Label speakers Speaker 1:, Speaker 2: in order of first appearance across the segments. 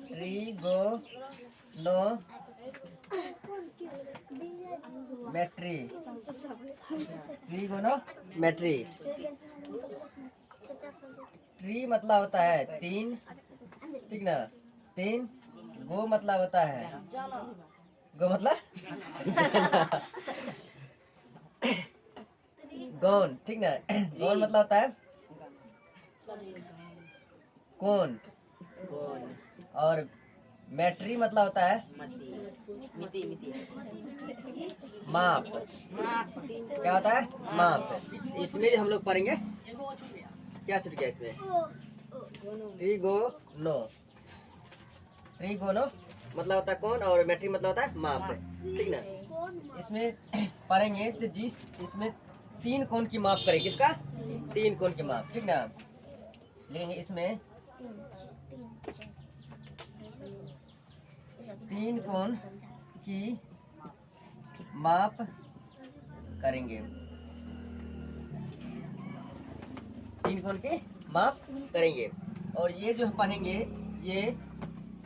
Speaker 1: Trigonometry. Trigonometry. Tree मतलब होता है तीन, ठीक ना। तीन। गो मतलब होता है, गो मतलब गौन, ठीक ना। गौन मतलब होता है कौन। और मैट्री मतलब होता है माप। क्या होता है? माप। इसमें हम लोग पढ़ेंगे क्या छूट गया इसमें? ट्रिगोनो। ट्रिगोनो मतलब होता है कौन, और मैट्री मतलब होता है माप, ठीक ना। इसमें पढ़ेंगे तो जिस इसमें तीन कोण की माप करें। किसका? तीन कोण की माप, ठीक ना। लेंगे इसमें तीन कोण की माप करेंगे। तीन कोण की माप करेंगे। और ये जो पढ़ेंगे ये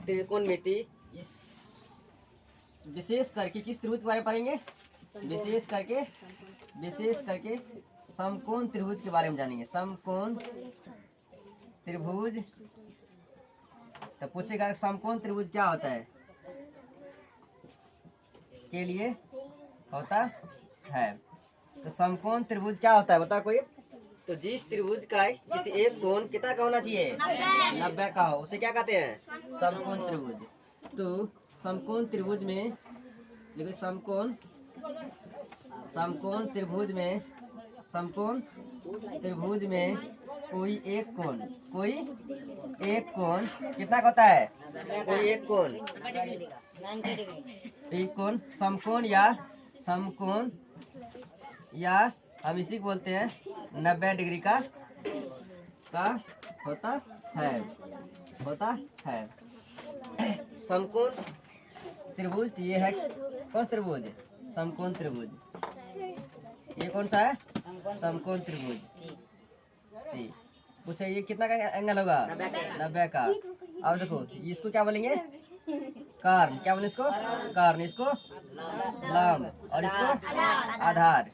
Speaker 1: त्रिकोणमिति, इस विशेष करके किस त्रिभुज के बारे में पढ़ेंगे? विशेष करके समकोण त्रिभुज के बारे में जानेंगे। समकोण त्रिभुज। तो पूछेगा समकोण त्रिभुज क्या होता है, के लिए होता है। तो समकोण त्रिभुज क्या होता है बता कोई? तो जिस त्रिभुज का किसी एक कोण कितना का होना चाहिए? 90 का हो, उसे क्या कहते हैं? समकोण त्रिभुज। तो समकोण त्रिभुज में देखो, समकोण त्रिभुज में कोई एक कोण कितना का होता है? कोई एक कोण समकोण या हम इसी को बोलते हैं 90 डिग्री का होता है। समकोण त्रिभुज ये है कौन त्रिभुज? समकोण त्रिभुज। ये कौन सा है? समकोण त्रिभुज सी। पूछे ये कितना का एंगल होगा? 90 का। अब देखो इसको क्या बोलेंगे? कर्ण। क्या बोले इसको? कर्ण। इसको लंब और इसको आधार।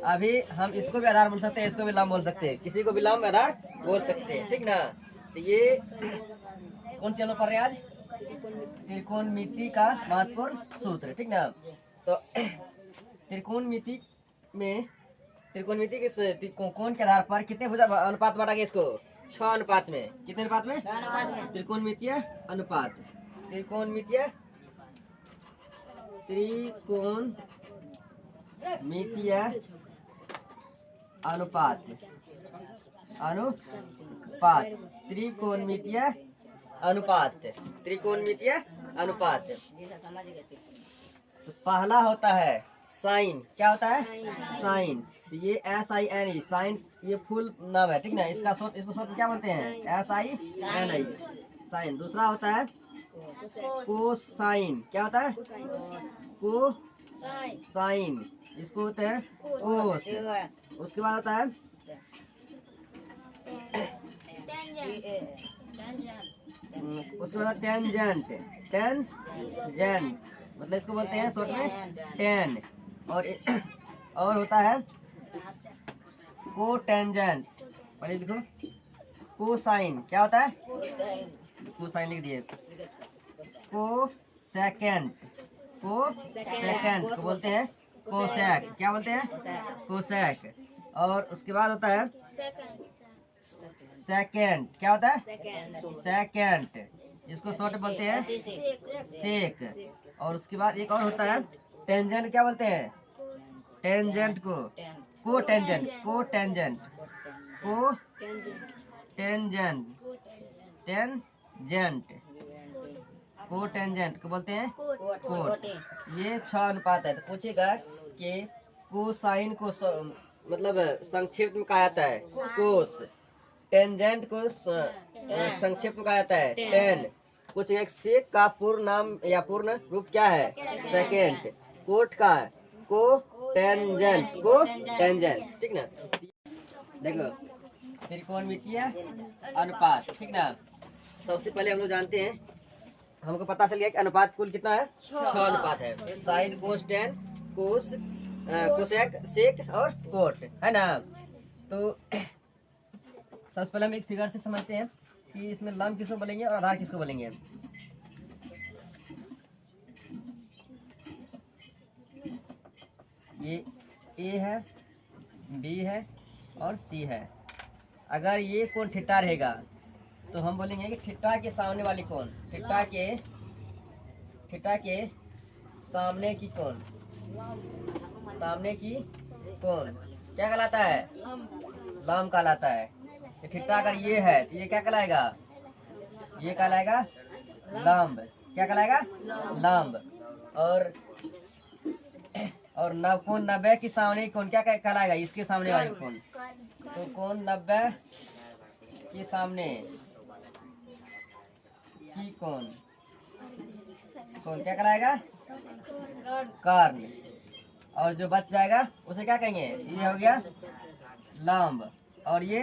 Speaker 1: अभी हम इसको भी आधार बोल सकते हैं, इसको भी लंब बोल सकते हैं, किसी को भी लंब आधार बोल सकते हैं, ठीक ना। तो ये कौन सी हम लोग पढ़ रहे हैं आज? त्रिकोणमिति का महत्वपूर्ण सूत्र, ठीक ना। तो त्रिकोणमिति के कोण के आधार पर कितने भुजा अनुपात बांटा गया इसको? 6 अनुपात में। कितने अनुपात में? त्रिकोणमितीय अनुपात। त्रिकोणमितीय अनुपात। त्रिकोणमितीय अनुपात। तो पहला होता है साइन। क्या होता है? साइन। तो ये SIN साइन, ये फुल नाम है, ठीक ना। इसको शॉर्ट क्या बोलते हैं? SIN sine. दूसरा होता है कोसाइन। क्या होता है? कोसाइन। इसको होता है कोस। उसके बाद होता है टेंजेंट। मतलब इसको बोलते हैं शॉर्ट में टेन। और होता है कोटेंजेंट। पहले लिखो कोसाइन। क्या होता है? कोसाइन लिख दिए। कोसेकेंड को बोलते हैं कोसेक। क्या बोलते हैं? कोसेक। और उसके बाद होता है सेकेंड। क्या होता है? सेकेंड। इसको शॉर्ट बोलते हैं सेक। और उसके बाद एक और होता है टेंजेंट। क्या बोलते हैं? टेंजेंट को कोटेंजेंट को बोलते हैं कोट। ये 6 अनुपात है। तो पूछेगा कि कोसाइन को मतलब संक्षेप में कहा जाता है कोस। टेंजेंट को संक्षेप में कहा जाता है टेन। पूछेगा सेक का पूर्ण नाम या पूर्ण रूप क्या है? सेकेंड। कोट का टेंजेंट, ठीक ना। देखो त्रिकोणमितीय अनुपात, ठीक ना। सबसे पहले हम लोग जानते हैं, हमको पता चल गया कि अनुपात कुल कितना है, 6 अनुपात है। साइन कोस टेन कोस कोसेक सेक और कोट, है ना। तो सबसे पहले हम एक फिगर से समझते हैं कि इसमें लंब किसको बोलेंगे और आधार किसको बोलेंगे। ये ए है, बी है और सी है। अगर ये कोण थीटा रहेगा तो हम बोलेंगे कि थीटा के सामने वाली कोण, थीटा के सामने की कोण, सामने की कोण क्या कहलाता है, लंब कहलाता है। थीटा अगर ये है तो ये क्या कहलाएगा, ये कहलाएगा लंब। क्या कहलाएगा, लंब। और नव कोण 90 के सामने कोण क्या कहलाएगा, इसके सामने वाली कोण। तो कोण 90 के सामने की कोण क्या कहलाएगा, कर्ण। और जो बच जाएगा उसे क्या कहेंगे, ये हो गया लंब और ये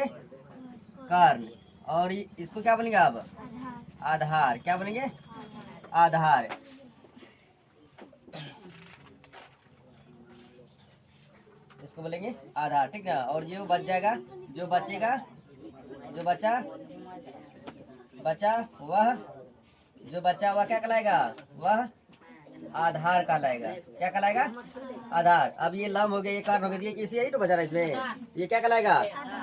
Speaker 1: कर्ण। और इसको क्या बोलेंगे अब, आधार। क्या बोलेंगे, आधार। इसको बोलेंगे आधार, ठीक ना। और जो बच जाएगा, जो बचेगा, जो बचा वह क्या कहलाएगा, वह आधार कहलाएगा। क्या कहलाएगा, आधार। अब ये लंब हो गया, ये कर्ण हो गया, ये यही तो बचा रहा है इसमें, ये क्या कहलाएगा,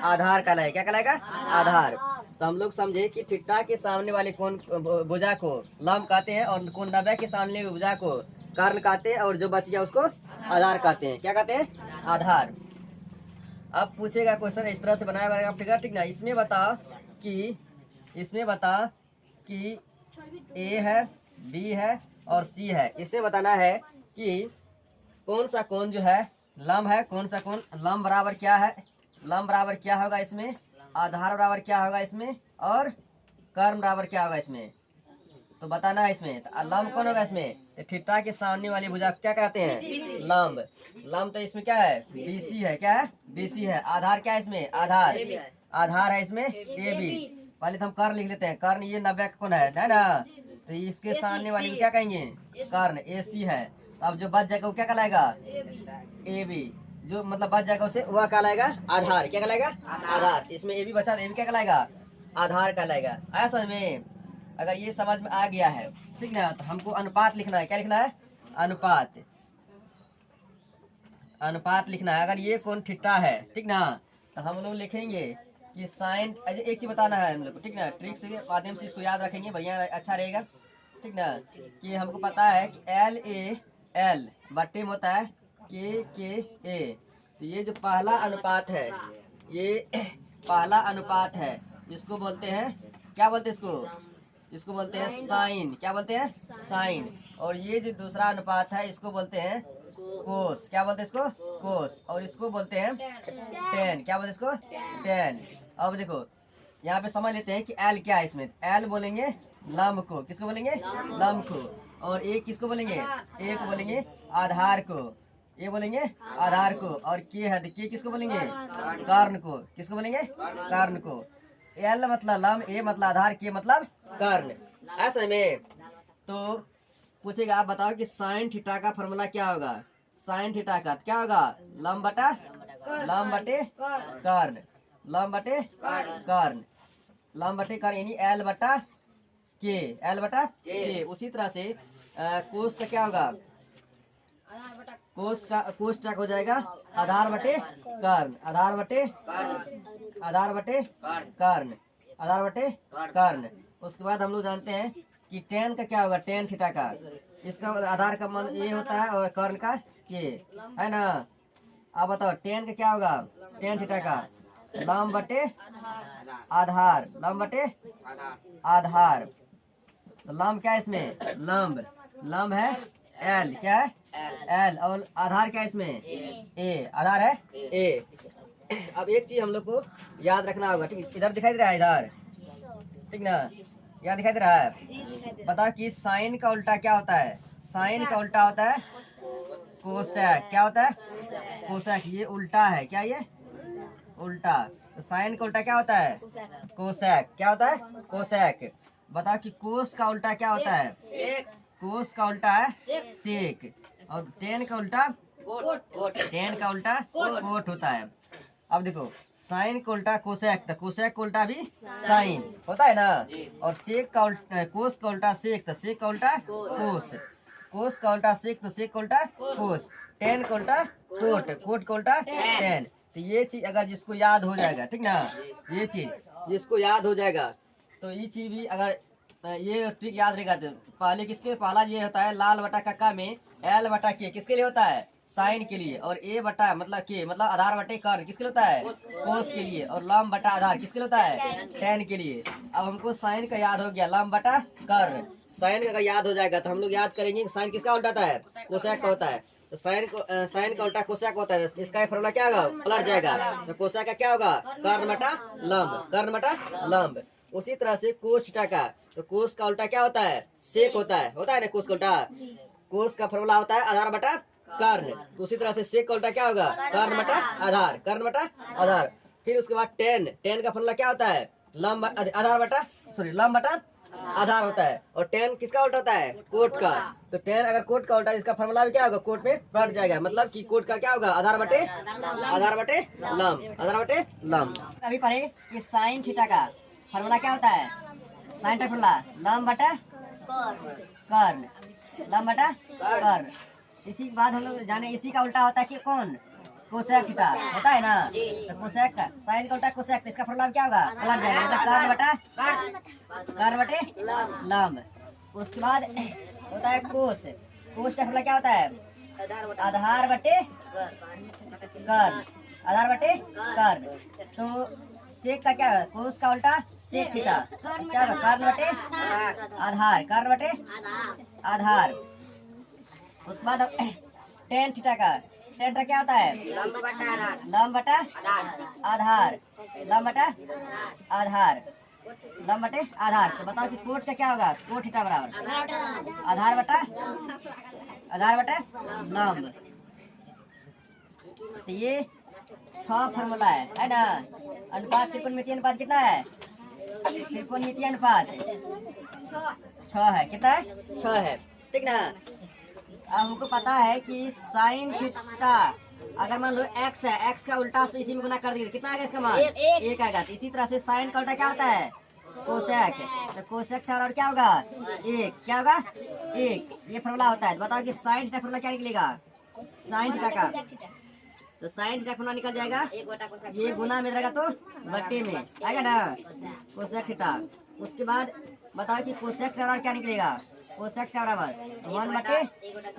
Speaker 1: आधार कहलाएगा। क्या कहलाएगा, आधार। तो हम लोग समझे कि थीटा के सामने वाले कोण भुजा को लंब कहते हैं और कोण 90 के सामने वाले भुजा को कर्ण कहते हैं और जो बच गया उसको आधार कहते हैं। क्या कहते हैं, आधार। अब पूछेगा क्वेश्चन इस तरह से बनाया गया फिगर, ठीक ना। इसमें बता कि ए है, बी है और सी है। इसे बताना है कि कौन सा कोण जो है लंब है, कौन सा कोण लंब बराबर क्या है, लंब बराबर क्या होगा इसमें, आधार बराबर क्या होगा इसमें और कर्ण बराबर क्या होगा इसमें। तो बताना है इसमें। तो लंब कौन होगा इसमें, तो थीटा के सामने वाली भुजा क्या कहते हैं, लंब। लंब तो इसमें क्या है, बीसी है। क्या है, बीसी है। आधार क्या है इसमें, आधार है इसमें ए बी। पहले तो हम कर्ण लिख लेते हैं। कर्ण ये 90 का कोण है ना, तो इसके सामने वाली क्या कहेंगे, कर्ण ए सी है। अब जो बच जाएगा वो क्या कहलाएगा, ए बी। जो मतलब बच जाएगा उसे वह कहलाएगा आधार। क्या कहलाएगा, आधार। इसमें ए बी बचा, ए बी क्या कहलाएगा, आधार कहलाएगा। आया समझ में। अगर ये समझ में आ गया है, ठीक ना, तो हमको अनुपात लिखना है। क्या लिखना है, अनुपात। अनुपात लिखना है। अगर ये कोण थीटा है, ठीक ना, तो हम लोग लिखेंगे कि साइन, एक चीज बताना है हम लोग को, ठीक ना। ट्रिक के माध्यम से इसको याद रखेंगे, बढ़िया अच्छा रहेगा, ठीक ना। कि हमको पता है कि एल बट्टे में होता है के ए। तो ये जो पहला अनुपात है, ये पहला अनुपात है, इसको बोलते हैं, क्या बोलते हैं इसको बोलते हैं साइन। क्या बोलते हैं, साइन। और ये जो दूसरा अनुपात है इसको बोलते हैं कोस। क्या बोलते हैं इसको, कोस। और इसको बोलते हैं टेन। क्या बोलते हैं इसको, टेन। अब देखो यहाँ पे समझ लेते हैं कि एल क्या है इसमें। एल बोलेंगे लंब को। किसको बोलेंगे, लंब को। और ए किसको बोलेंगे, ए को बोलेंगे आधार को। ये बोलेंगे आधार को। और के है, के किसको बोलेंगे, कर्ण को। किसको बोलेंगे, कर्ण को। एल मतलब लंब, ए मतलब आधार, के मतलब कर्ण। ऐसे में तो पूछेगा, आप बताओ कि साइन थीटा का फॉर्मूला क्या होगा। साइन थीटा का क्या होगा, लंब बटे कर्ण। लंब बटे कर्ण, लंब बटे कर्ण, यानी एल बटा के, एल बटा के। उसी तरह से कोस का क्या होगा, कोस क्या हो जाएगा, आधार बटे कर्ण, आधार बटे कर्ण। उसके बाद हम लोग जानते हैं कि टेन का क्या होगा, टेन थीटा का। इसका आधार का मान ये होता है और कर्ण का के, है ना। अब बताओ टेन का क्या होगा, टेन थीटा का लंब बटे आधार, लंब बटे आधार। तो लंब क्या है इसमें, लंब है एल। क्या है, एल। और आधार क्या है इसमें, ए। आधार है ए। अब एक चीज हम लोग को याद रखना होगा, ठीक। इधर दिखाई दे रहा है, इधर, ठीक ना, यहाँ दिखाई दे रहा है। बताओ कि साइन का उल्टा क्या होता है, साइन का उल्टा होता है कोसेक। क्या होता है, कोसेक। ये उल्टा है, क्या ये उल्टा। तो साइन का उल्टा क्या होता है, कोसेक। क्या होता है, कोसेक। बताओ कि कोस का उल्टा क्या होता है? कोस का उल्टा है सेक, और टेन का उल्टा कोट होता है। अब देखो साइन का उल्टा कोसेक, तो कोसेक का उल्टा भी साइन होता है ना, और सेक का उल्टा कोस का उल्टा सेक, तो सेक का उल्टा कोस, कोस का उल्टा सेक, तो सेक का उल्टा कोस, टेन का उल्टा कोट का उल्टा टेन। तो ये चीज अगर जिसको याद हो जाएगा, ठीक ना, ये चीज जिसको याद हो जाएगा, तो ये चीज भी अगर ये ट्रिक याद रहेगा तो पहले किसके पहला ये होता है लाल बटा कक्का में एल बटा के किसके लिए होता है? साइन के लिए, और ए बटा मतलब के मतलब आधार बटे कर किसके लिए होता है? कोस के लिए, और लम बटा आधार किसके लिए होता है? टेन के लिए। अब हमको साइन का याद हो गया, लम बटा कर, साइन का अगर याद हो जाएगा तो हम लोग याद करेंगे साइन किसका उल्टा होता है? कोसेक का होता है। तो साइन का उल्टा कोसेक होता है, इसका फॉर्मूला क्या होगा? पलट जाएगा, तो कोसेक का क्या होगा? कर्ण बटा लंब, कर्ण बटा लंब। उसी तरह से कोस थीटा का, तो कोस का उल्टा क्या होता है? सेक होता है ना कोस का उल्टा। कोस का फॉर्मूला होता है आधार बटा कर्ण, तो उसी तरह से सेक का उल्टा क्या होगा? कर्ण बटा आधार, कर्ण बटा आधार। फिर उसके बाद टेन का फॉर्मूला क्या होता है? लंब आधार बटा लंब बटा आधार होता है, और टेन किसका उल्टा होता है? कोट का। तो टेन अगर कोट का उल्टा, इसका फॉर्मूला भी क्या होगा? कोट में पलट जाएगा, मतलब कि कोट का क्या होगा? आधार बटे लंब, आधार बटे लंब। अभी पढ़े कि साइन थीटा का फॉर्मूला क्या होता है? साइन का फॉर्मूला लंब बटा कर्ण, लंब बटा कर्ण। इसी के बाद हम लोग जाने इसी का उल्टा होता है कि कौन? कोसेक थीटा होता है ना, तो कोसेक का साइन का उल्टा कोसेक, तो इसका फॉर्मूला क्या होगा? पलट जाएगा, मतलब कर्ण बटे लंब। उसके बाद होता है कोस, कोस का फॉर्मूला क्या होता है? आधार बटे कर्ण, आधार बटे कर्ण। तो सेक का क्या है? कोस का उल्टा सेक थीटा, क्या होगा? कर्ण बटे आधार, कर्ण बटे आधार। उसके बाद टेन थीटा का, टेन का क्या होता है? लंब बटा आधार, लंब बटा आधार, लंब बटे आधार। तो बताओ कि कोट का क्या होगा? कोट थीटा बराबर आधार बटा लंब। तो ये 6 फॉर्मूला है ना। अनुपात त्रिकोणमितीय अनुपात कितना है? त्रिकोणमितीय अनुपात 6 है। कितना है? 6 है, ठीक ना। अब हमको पता है कि साइन थीटा अगर मान लो एक्स है, एक्स का उल्टा तो इसी में गुना कर दीजिए, कितना आएगा इसका मान? 1 आएगा। तो इसी तरह से साइन का उल्टा क्या होता है? कोसेक, तो कोसेक थीटा और क्या होगा? 1, क्या होगा? 1। ये फॉर्मूला होता है। बताओ कि साइन थीटा फॉर्मूला क्या निकलेगा? साइन थीटा का, तो साइन थीटा फॉर्मूला निकल जाएगा, ये गुना में रहेगा तो बट्टे में आएगा ना, कोसेक थीटा। उसके बाद बताओ कि कोसेक थीटा और क्या निकलेगा? कोसेक थीटा बराबर 1 बटे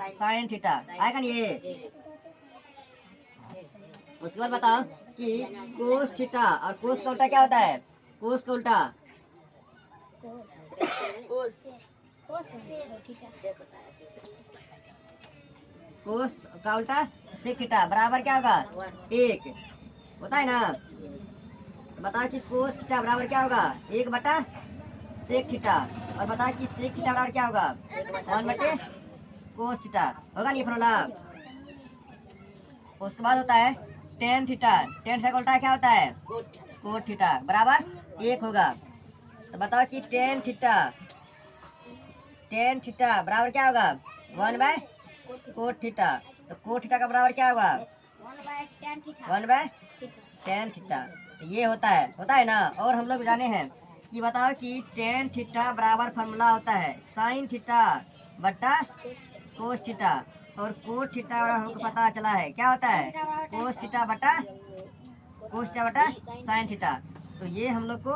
Speaker 1: साइन थीटा आएगा ना ये। उसके बाद बताओ कि कोस थीटा और कोस का उल्टा क्या होता है? कोस का उल्टा कोस का उल्टा सेक थीटा बराबर क्या होगा? 1 होता है ना। बताओ कि कोस थीटा बराबर क्या होगा? 1 बटा सेक थीटा, और बताओ कि सेक थीटा बराबर क्या होगा? 1 बटे कोस थीटा होगा नहीं फॉर्मूला। उसके बाद होता है टेन थीटा, टेन थीटा का उल्टा क्या होता है? कोट थीटा बराबर 1 होगा। तो बताओ कि टेन थीटा बराबर क्या होगा? 1 बाय कोट थीटा। तो कोट थीटा का बराबर क्या होगा? 1 बाय टेन थीटा। ये होता है ना। और हम लोग जाने हैं कि बताओ कि टेन थीटा बराबर फॉर्मूला होता है साइन थीटा बटा कोस थीटा, और कोट थीटा हमको पता चला है क्या होता है? कोस थीटा बटा साइन थीटा। तो ये हम लोग को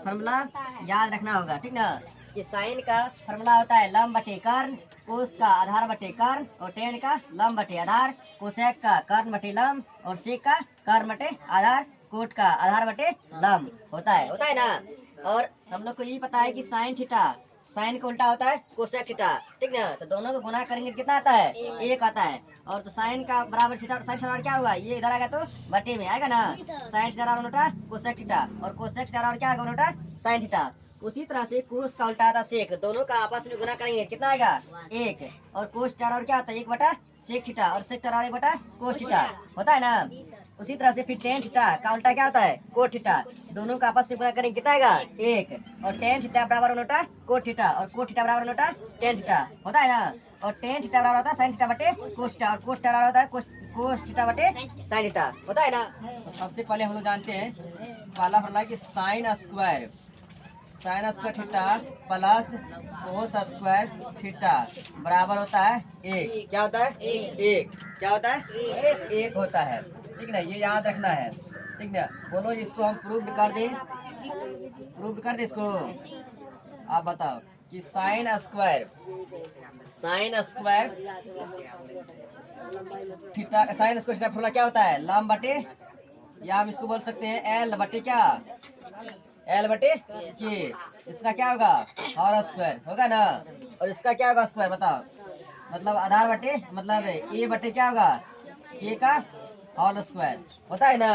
Speaker 1: फॉर्मूला याद रखना होगा, ठीक ना। कि साइन का फॉर्मूला होता है लंब बटे कर्ण, कोस का आधार बटे कर्ण, और टेन का लंब बटे आधार, कोसेक का कर्ण बटे लंब, और सेक का कर्ण बटे आधार, कोट का आधार बटे लंब होता है ना। और हम लोग को ये पता है कि साइन थीटा, साइन का उल्टा होता है कोसेक थीटा, ठीक ना। तो दोनों को गुना करेंगे कितना आता है? 1 आता है। और तो साइन का बराबर थीटा, साइन थीटा क्या होगा? ये इधर आएगा तो बटे में आएगा ना। साइन थीटा बराबर होता कोसेक थीटा, और कोसेक थीटा बराबर क्या आएगा? होता साइन थीटा। उसी तरह से कोस का उल्टा आता सेक, दोनों का आपस में गुना करेंगे कितना आएगा? 1। और कोस थीटा और क्या आता है? 1 बटा सेक थीटा, और सेक थीटा 1 बटा कोस थीटा होता है ना। उसी तरह से फिर टेन थीटा का उल्टा क्या होता है, कोट थीटा। दोनों का आपस में गुणा करेंगे कितना आएगा, 1। और टेन थीटा बराबर होता है कोट थीटा, और कोट थीटा बराबर होता है टेन थीटा, होता है ना। और टेन थीटा बराबर होता है साइन थीटा बटे कोस थीटा, और कोस थीटा बराबर होता है कोस थीटा बटे साइन थीटा, होता है ना। तो सबसे पहले हम लोग जानते हैं पहला फॉर्मूला कि sign square theta plus cos square theta बराबर होता है 1। क्या होता है, 1। क्या होता है, 1 होता है। ठीक ना, ये याद रखना है। ठीक ना, बोलो इसको हम प्रूव कर दें, इसको। आप बताओ कि sign square theta, sign square theta formula क्या होता है, लंब बटे, या हम इसको बोल सकते हैं एल बटे क्या, एल बटे के। इसका क्या होगा, हॉल स्क्वायर होगा ना। और इसका क्या होगा स्क्वायर, बताओ। मतलब आधार बटे, मतलब ए बटे क्या होगा, के का होल स्क्वायर, होता है ना।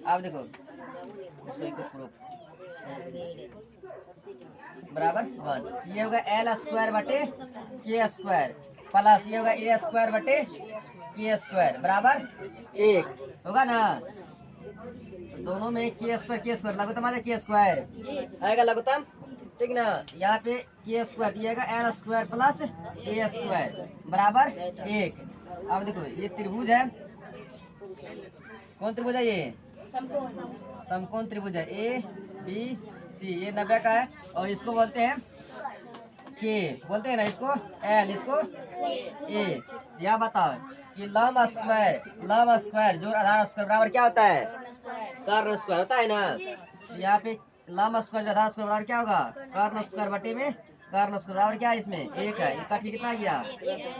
Speaker 1: अब देखो इसको प्रूफ बराबर 1, ये होगा एल स्क्वायर बटे के स्क्वायर प्लस ये होगा ए स्क्वायर बटे के स्क्वायर बराबर 1 होगा ना। तो दोनों में के स्क्वायर लघुत्तम आ जाए, के स्क्वायर आएगा लघुत्तम। ठीक ना, यहाँ पे के स्क्वायर दिएगा एल स्क्वायर प्लस ए स्क्वायर बराबर 1। अब देखो ये त्रिभुज है, कौन त्रिभुज है, ये समकोण त्रिभुज है, ए बी सी, ये 90 का है। और इसको बोलते हैं के, बोलते हैं ना इसको एल, इसको ए। यहाँ बताओ कि लंब स्क्वायर जो आधार स्क्वायर बराबर क्या होता है, कर्ण स्क्वायर, होता है ना। यहाँ पे लंब स्क्वायर आधार स्क्वायर बराबर क्या होगा, कर्ण स्क्वायर बटे में कर्ण स्क्वायर बराबर क्या है, इसमें 1 है। ये कट के कितना गया,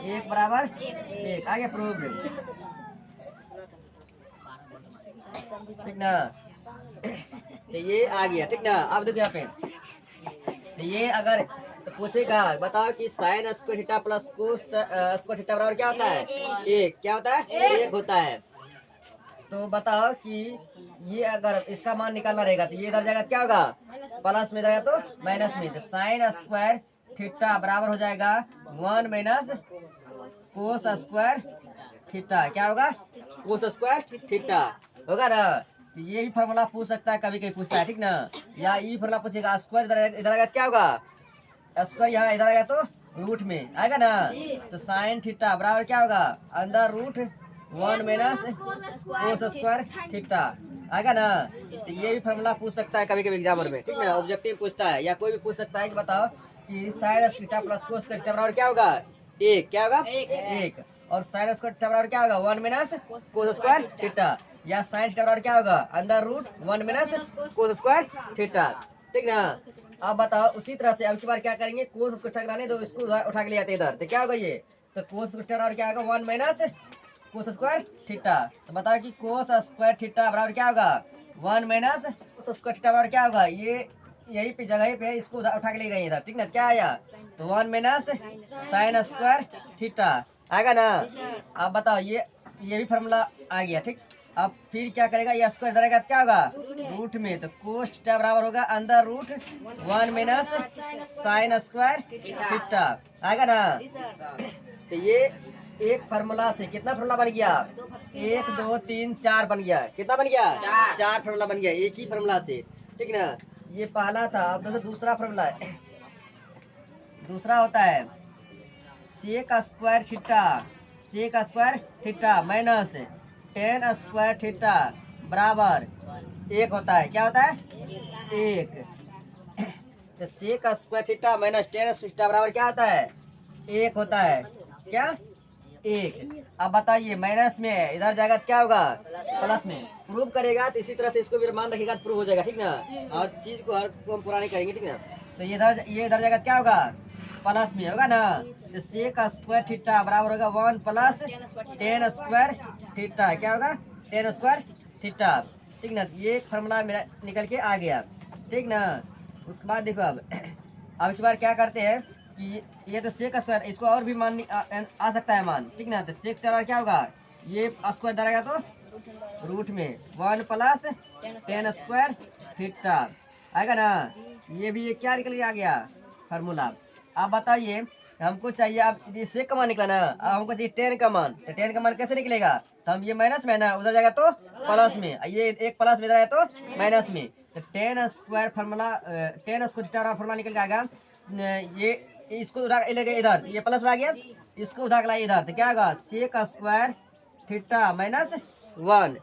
Speaker 1: 1 बराबर 1 आ गया, प्रूव। ठीक ना, तो ये आ गया। ठीक ना, अब देखो यहाँ पे तो ये अगर तो पूछेगा, बताओ कि sign square theta plus cos square theta बराबर क्या होता है, 1। क्या होता है, 1 होता है। तो बताओ कि ये अगर इसका मान निकालना रहेगा तो ये इधर जाएगा क्या होगा, प्लस में जाएगा तो माइनस में। तो साइन स्क्वायर थीटा बराबर हो जाएगा 1 माइनस कोस स्क्वायर थीटा। क्या होगा, कोस स्क्वायर थीटा होगा ना। तो ये भी फॉर्मूला पूछ सकता है, कभी कभी पूछता है। ठीक ना, या ये फॉर्मूला पूछेगा स्क्वायर इधर आएगा क्या होगा, स्क्वायर यहाँ इधर आएगा तो रूट में आएगा ना। तो साइन थीटा बराबर क्या होगा, अंदर root 1 minus cos square theta आएगा ना। तो ये भी फॉर्मूला पूछ सकता है कभी कभी एग्जामर में। ठीक ना, ऑब्जेक्टिव पूछता है, या कोई भी पूछ सकता है कि बताओ कि sine theta plus cos theta बराबर क्या होगा, 1। क्या होगा, 1। और साइन स्क्वायर थीटा बराबर क्या होगा, 1 माइनस कोस स्क्वायर थीटा। या साइन थीटा बराबर क्या होगा, अंदर root 1 minus cos square theta. ठीक ना, अब बताओ उसी तरह से अब की बार क्या करेंगे, कोस उसको टकराने दो, इसको उठा के ले आते इधर। तो क्या होगा ये, तो कोस बराबर क्या होगा, 1 माइनस कोस स्क्वायर थीटा। तो बताओ कि कोस स्क्वायर थीटा बराबर क्या होगा, 1 माइनस कोस स्क्वायर थीटा बराबर क्या होगा, ये यही पे जगह पे इसको उठा के ले गए इधर। ठीक ना, क्या आया, तो 1 माइनस साइन स्क्वायर थीटा आएगा ना। अब बताओ ये भी फॉर्मूला आ गया। ठीक, अब फिर क्या करेगा, ये स्क्वायर इधर क्या होगा, रूट में। तो कोस थीटा बराबर होगा अंदर root 1 minus sine square theta आएगा ना। तो ये एक फार्मूला से कितना फार्मूला बन गया, 1 2 3 4 बन गया। कितना बन गया, 4 फार्मूला बन गया एक ही फार्मूला से। ठीक ना, ये पहला था। अब दोस्तों दूसरा फार्मूला है, दूसरा होता है sec square theta minus tan square theta बराबर 1 होता है। क्या होता है, 1। तो sec square theta minus tan square theta बराबर क्या होता है, 1 होता है। क्या, 1। अब बताइए माइनस में इधर जाएगा तो क्या होगा, प्लस में। प्रूव करेगा तो इसी तरह से इसको भी मान रखेगा तो प्रूव हो जाएगा। ठीक ना, और चीज को हर को हम पुरानी करेंगे। ठीक ना, तो ये इधर जाएगा तो क्या होगा, प्लस में होगा ना। तो सेक स्क्वायर थीटा बराबर होगा 1 प्लस टेन स्क्वायर थीटा। क्या होगा, टेन स्क्वायर थीटा। ठीक ना, ये फार्मूला मेरा निकल के आ गया। ठीक ना, उसके बाद देखो अब की बार क्या करते हैं कि ये तो सेक स्क्वायर, इसको और भी मान आ सकता है मान। ठीक ना, तो सेक स्क्वायर क्या होगा, ये स्क्वायर डरेगा तो रूट में 1 प्लस टेन स्क्वायर थीटा आएगा ना। ये भी क्या निकल के आ गया फार्मूला। आप बताइए हमको चाहिए अब ये सेक का मान निकला ना, अब हमको चाहिए टेन का मान। तो टेन का मान कैसे निकलेगा? तो हम ये माइनस में ना, उधर जाएगा तो प्लस में, ये एक प्लस में इधर आया तो माइनस में। तो ten square formula, ten square theta formula निकल के आएगा। ये इसको उधर ले गए इधर, ये प्लस में आ गया, इसको उधर लाए इधर, तो क्या होगा? Sec square theta minus 1,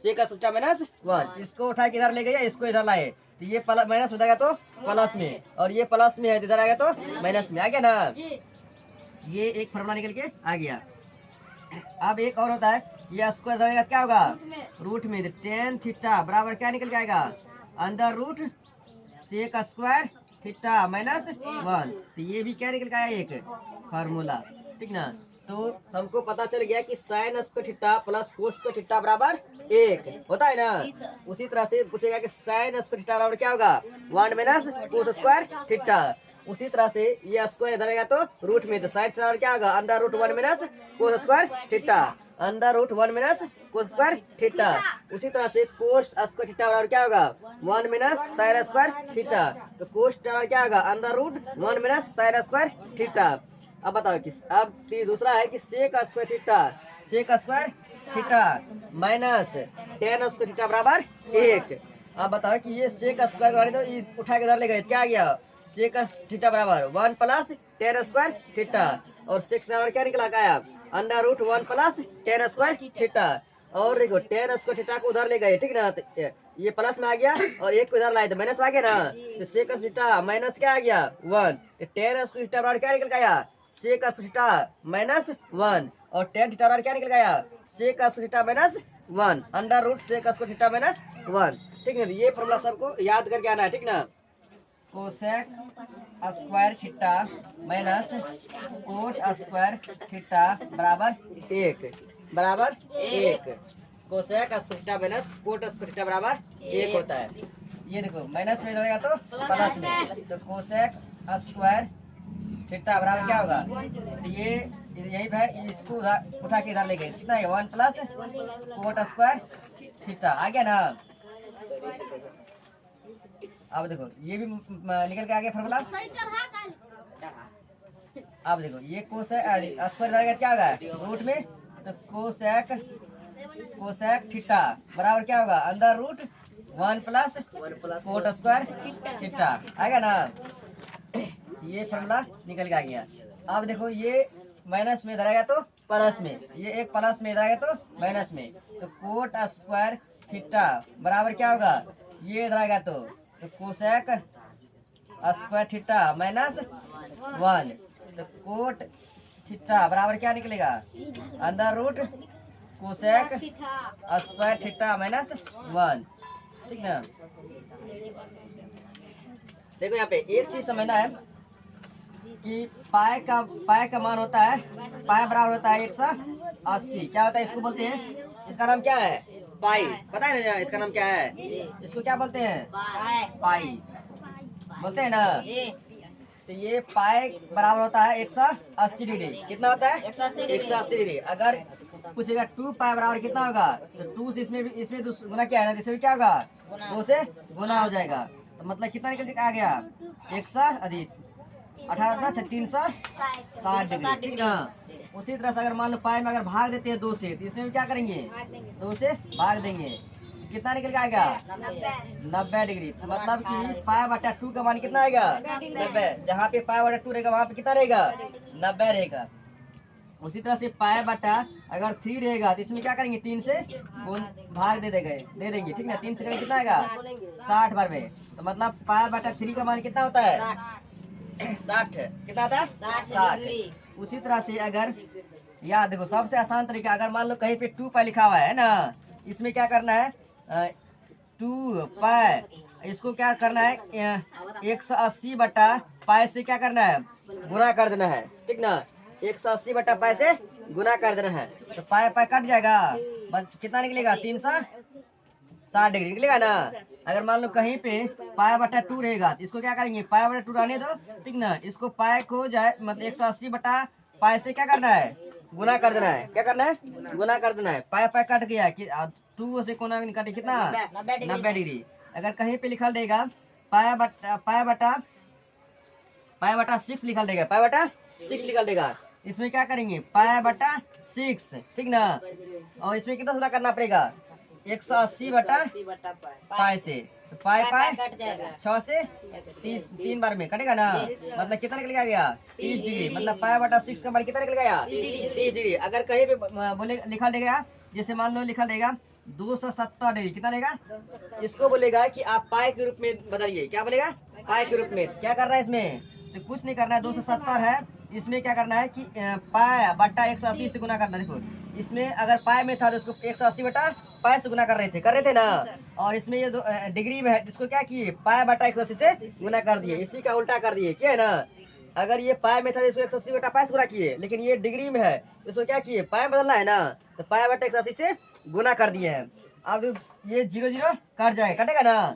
Speaker 1: sec square minus 1। इसको उठा के इधर ले गए, इसको इधर लाए, तो ये माइनस हो जाएगा तो प्लस में, और ये प्लस में है तो इधर आ गया तो माइनस में आ गया ना। ये एक फार्मूला निकल के आ गया। अब एक और होता है, ये स्क्वायर रहेगा क्या होगा? रूट में। टेन थीटा बराबर क्या निकल के आएगा? Under root sec square theta minus 1। तो ये भी क्या निकल के आया? एक फार्मूला, ठीक ना। तो हमको पता चल गया कि sign square theta plus cos square theta बराबर 1 होता है ना। उसी तरह से पूछेगा कि साइन स्क्वायर थीटा बराबर क्या होगा? 1 माइनस कोस स्क्वायर थीटा। उसी तरह से ये स्क्वायर इधर आएगा तो रूट में, तो साइन थीटा क्या होगा? Under root 1 minus cos square theta, under root 1 minus cos square theta. उसी तरह से कोस स्क्वायर थीटा बराबर क्या होगा? 1 माइनस साइन स्क्वायर थीटा। तो कोस थीटा क्या होगा? Under root 1 minus sine square theta. अब बताओ कि अब दूसरा है कि sec square theta, sec square theta minus tan square theta बराबर 1। अब बताओ कि ये सेक स्क्वायर वाले तो ये उठा के इधर ले गए, क्या आ गया? सेक थीटा बराबर 1 प्लस टेन स्क्वायर थीटा, और सेक बराबर क्या निकला? क्या? Under root 1 plus tan square theta. और देखो टेन स्क्वायर थीटा को उधर ले गए, ठीक ना, तो ये प्लस में आ गया, और एक को इधर लाए तो माइनस में आ गया ना। तो सेक थीटा माइनस क्या आ गया? 1। टेन स्क्वायर थीटा बराबर क्या निकल गया? सेक थीटा माइनस 1, और टेन थीटा बराबर क्या निकल गया? Sec theta minus 1, under root sec theta minus 1, ठीक है। ये फॉर्मूला सबको याद करके आना है, ठीक ना। Cosec square theta minus cot square theta बराबर 1, बराबर 1। Cosec square theta minus cot square theta बराबर 1 होता है। ये देखो माइनस में जाएगा तो प्लस में, तो कोसेक स्क्वायर थीटा बराबर क्या होगा? तो ये यही है, इसको उठा के इधर ले गए, कितना है? 1 प्लस कोट स्क्वायर थीटा आ गया ना। अब देखो ये भी निकल के आ गया फॉर्मूला। अब देखो ये कोसेक स्क्वायर इधर क्या होगा? रूट में, तो कोसेक थीटा बराबर क्या होगा? Under root 1 plus cot square theta आएगा ना। ये फॉर्मूला निकल के आ गया। अब देखो ये माइनस में इधर आएगा तो प्लस में, ये एक प्लस में इधर आएगा तो माइनस में, तो कोट स्क्वायर थीटा बराबर क्या होगा? ये इधर आएगा तो कोसेक स्क्वायर थीटा माइनस 1, तो कोट थीटा बराबर क्या निकलेगा? Under root cosec square theta minus 1, ठीक ना। देखो यहाँ पे एक चीज समझना है कि पाए का मान होता है, पाए बराबर होता है 180। क्या होता है? इसको बोलते हैं, इसका नाम क्या है? पाई। पता है ना इसका नाम क्या है? इसको क्या बोलते हैं? पाई बोलते हैं ना। तो ये पाए बराबर होता है 180 डिग्री। कितना होता है? 180 डिग्री। अगर पूछेगा 2 पाई बराबर कितना होगा, तो 2 से इसमें गुना क्या है ना, इसमें क्या होगा? 2 से गुना हो जाएगा, तो मतलब कितना निकल के आ गया? 118 360 डिग्री। हाँ, उसी तरह से अगर मान लो पाई में अगर भाग देते हैं 2 से, तो इसमें क्या करेंगे? 2 से भाग देंगे, कितना निकल के आएगा? 90 डिग्री। मतलब कि पाई बटा 2 का मान कितना आएगा? 90। जहाँ पे पाई बटा 2 रहेगा वहाँ पे कितना रहेगा? 90 रहेगा। उसी तरह से पाई बटा अगर 3 रहेगा तो इसमें क्या करेंगे? 3 से भाग दे देंगे, ठीक ना। 3 से करेंगे कितना आएगा? 60 बार में। तो मतलब पाई बटा 3 का मान कितना होता है? 60। कितना आता है? 60। उसी तरह से अगर याद देखो सबसे आसान तरीका, अगर मान लो कहीं पे 2 पाई लिखा हुआ है ना, इसमें क्या करना है? 2 पाई, इसको क्या करना है? 180 बटा पाई से क्या करना है? गुना कर देना है, ठीक ना। 180 बटा पाई से गुना कर देना है, तो पाई कट जाएगा, बस कितना निकलेगा? 360 डिग्री निकलेगा ना। अगर मान लो कहीं पे पाई बटा 2 रहेगा तो इसको क्या करेंगे? पाई बटा 2 रहने दो, ठीक ना। इसको पाई को जाए मतलब 180 बटा पाई से क्या करना है? गुना कर देना है। क्या करना है? गुना कर देना है। पाई कट गया कि 2 से कोना कटे कितना? 90 डिग्री। अगर कहीं पे लिखल देगा पाई बटा 6 लिखल देगा, पाई बटा 6 निकाल देगा। इसमें क्या करेंगे, पाई बटा 6, ठीक ना। और इसमें कितना गुना करना पड़ेगा, 180 बटा पाई से, तो पाई पाई 6 से 3 बार में कटेगा ना, मतलब कितना निकल गया 30 डिग्री। मतलब पाई बटा 6 का बार कितना निकल गया 30 डिग्री। अगर कहीं पे बोले लिखा देगा, जैसे मान लो लिखा देगा 270 डिग्री, कितना देगा, इसको बोलेगा कि आप पाई के रूप में बदलिए। क्या बोलेगा, पाई के रूप में। क्या करना है इसमें, तो कुछ नहीं करना है, 270 है, इसमें क्या करना है कि पाई बटा 180 से गुना करना है। देखो इसमें अगर पाई में था तो उसको 180 बटा पाई से गुना कर रहे थे ना। और इसमें ये डिग्री में है, इसको क्या किए, पाई बटा 180 से गुना कर दिए, इसी का उल्टा कर दिए, क्या है ना। अगर ये पाई में था तो इसको 180 बटा पाई से गुना किए, लेकिन ये डिग्री में है तो इसको क्या किए, पाई बदलना है ना, तो पाई बटा 180 से गुना कर दिए हैं। अब ये 0 0 कट जाएगा, कटेगा ना।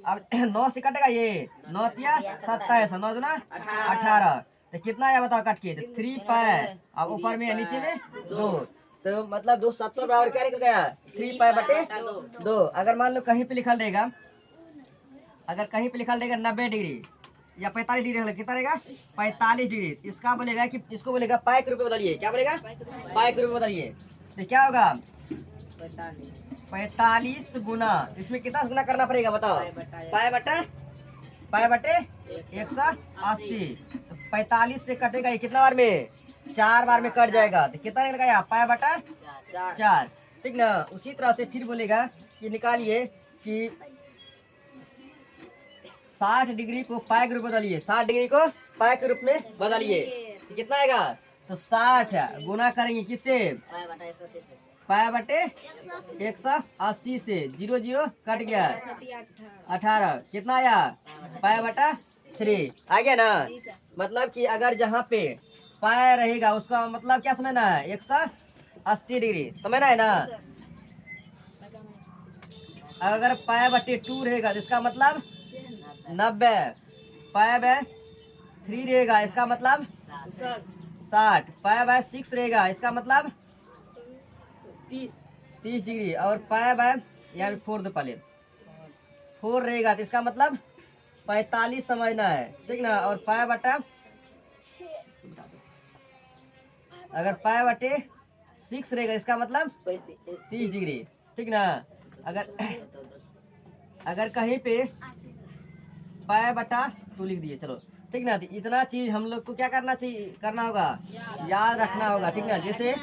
Speaker 1: अब 9 से कटेगा, ये 9 तिया 27, 9 दूना 18, तो कितना आया बताओ कट के, 3 पाई, अब ऊपर में नीचे में 2, तो मतलब 270 बराबर क्या निकल गया, 3 पाई बटे 2। अगर मान लो कहीं पे लिखा रहेगा, अगर कहीं पे लिखा रहेगा 90 डिग्री या 45 डिग्री, कितना रहेगा 45 डिग्री, इसका बोलेगा कि इसको बोलेगा पाई के रूप में बदलिए। क्या बोलेगा, पाई के रूप में बदलिए, तो क्या होगा 45 गुना, इसमें कितना गुना करना पड़ेगा बताओ, पाई बटे 180, 45 से कटेगा ये कितना बार में, 4 बार में कट जाएगा, तो कितना निकलेगा पाई बटा 4, ठीक ना। उसी तरह से फिर बोलेगा कि निकालिए कि 60 डिग्री को पाई के रूप में बदलिए, 60 डिग्री को पाई के रूप में बदलिए, कितना आएगा, तो 60 गुना करेंगे किससे, पाई बटे 180 से, 0 0 कट गया 18, कितना आया पाई बटा 3 आ गया ना। मतलब कि अगर जहाँ पे पाई रहेगा उसका मतलब क्या समझना है, 180 डिग्री समझना है ना। अगर पाई बटे 2 रहेगा तो इसका मतलब 90, पाई बाय 3 रहेगा इसका मतलब 60, पाई बाय 6 रहेगा इसका मतलब 30 डिग्री, और पाई बाय यहाँ 4 दो पहले 4 रहेगा तो इसका मतलब 45 समझना है, ठीक ना। और पाई बटा, अगर पाई बटे 6 रहेगा इसका मतलब 30 डिग्री, ठीक ना। अगर कहीं पे पाई बटा 2 लिख दिए, चलो ठीक ना। इतना चीज हम लोग को क्या करना चाहिए, करना होगा, याद रखना होगा, ठीक ना। जैसे